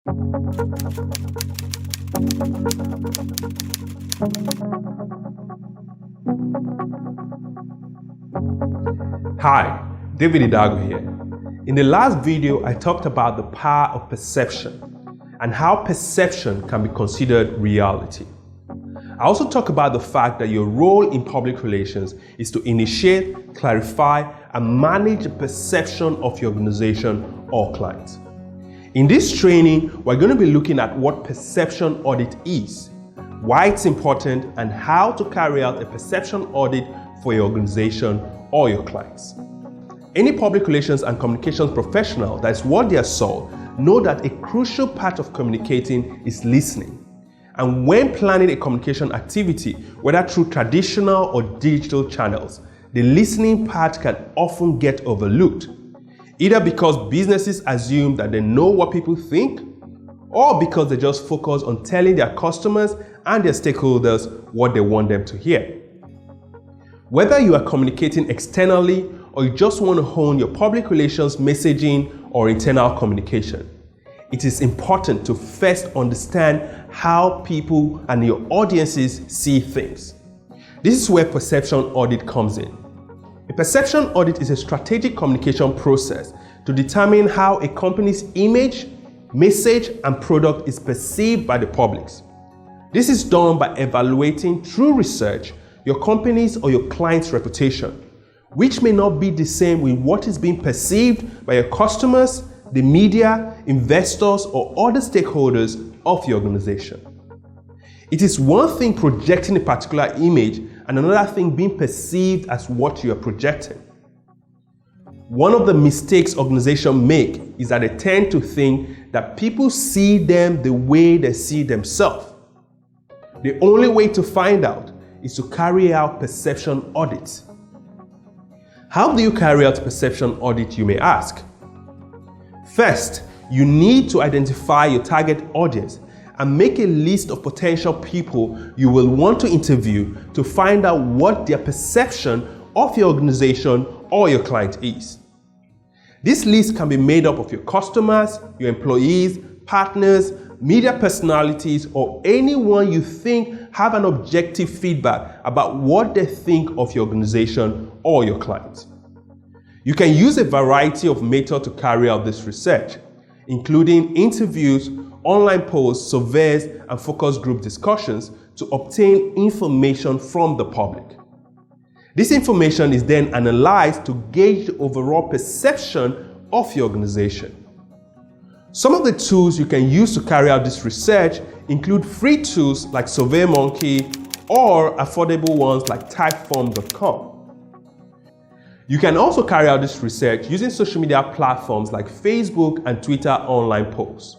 Hi, David Idago here. In the last video, I talked about the power of perception and how perception can be considered reality. I also talk about the fact that your role in public relations is to initiate, clarify, and manage the perception of your organization or clients. In this training, we're going to be looking at what perception audit is, why it's important, and how to carry out a perception audit for your organization or your clients. Any public relations and communications professional that is worth their salt know that a crucial part of communicating is listening. And when planning a communication activity, whether through traditional or digital channels, the listening part can often get overlooked, either because businesses assume that they know what people think, or because they just focus on telling their customers and their stakeholders what they want them to hear. Whether you are communicating externally or you just want to hone your public relations messaging or internal communication, it is important to first understand how people and your audiences see things. This is where perception audit comes in. A perception audit is a strategic communication process to determine how a company's image, message, and product is perceived by the public. This is done by evaluating through research your company's or your client's reputation, which may not be the same with what is being perceived by your customers, the media, investors, or other stakeholders of your organization. It is one thing projecting a particular image and another thing being perceived as what you are projecting. One of the mistakes organizations make is that they tend to think that people see them the way they see themselves. The only way to find out is to carry out perception audits. How do you carry out perception audit, you may ask? First, you need to identify your target audience and make a list of potential people you will want to interview to find out what their perception of your organization or your client is. This list can be made up of your customers, your employees, partners, media personalities, or anyone you think have an objective feedback about what they think of your organization or your clients. You can use a variety of methods to carry out this research, including interviews, online polls, surveys, and focus group discussions to obtain information from the public. This information is then analyzed to gauge the overall perception of your organization. Some of the tools you can use to carry out this research include free tools like SurveyMonkey or affordable ones like typeform.com. You can also carry out this research using social media platforms like Facebook and Twitter online polls.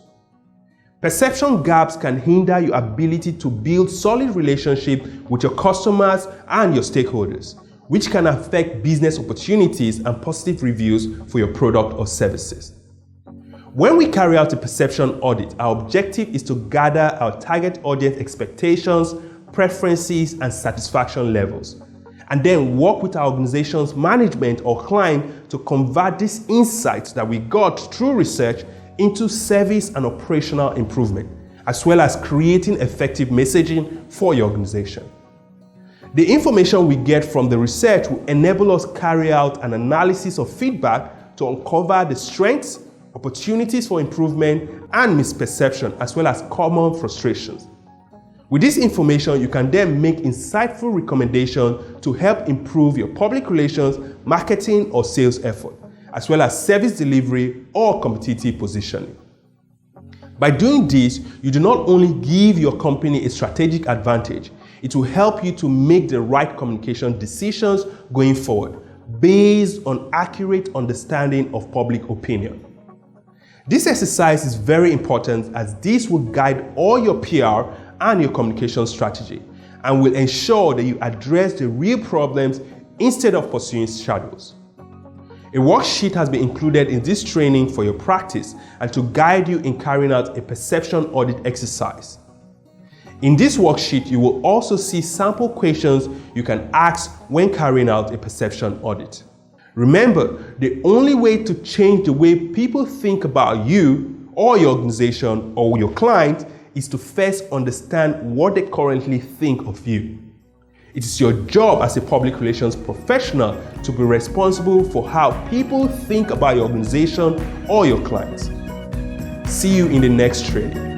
Perception gaps can hinder your ability to build solid relationships with your customers and your stakeholders, which can affect business opportunities and positive reviews for your product or services. When we carry out a perception audit, our objective is to gather our target audience expectations, preferences, and satisfaction levels, and then work with our organization's management or client to convert these insights that we got through research into service and operational improvement, as well as creating effective messaging for your organization. The information we get from the research will enable us to carry out an analysis of feedback to uncover the strengths, opportunities for improvement, and misperception, as well as common frustrations. With this information, you can then make insightful recommendations to help improve your public relations, marketing, or sales effort, as well as service delivery or competitive positioning. By doing this, you do not only give your company a strategic advantage, it will help you to make the right communication decisions going forward based on accurate understanding of public opinion. This exercise is very important as this will guide all your PR and your communication strategy and will ensure that you address the real problems instead of pursuing shadows. A worksheet has been included in this training for your practice and to guide you in carrying out a perception audit exercise. In this worksheet, you will also see sample questions you can ask when carrying out a perception audit. Remember, the only way to change the way people think about you or your organization or your client is to first understand what they currently think of you. It is your job as a public relations professional to be responsible for how people think about your organization or your clients. See you in the next training.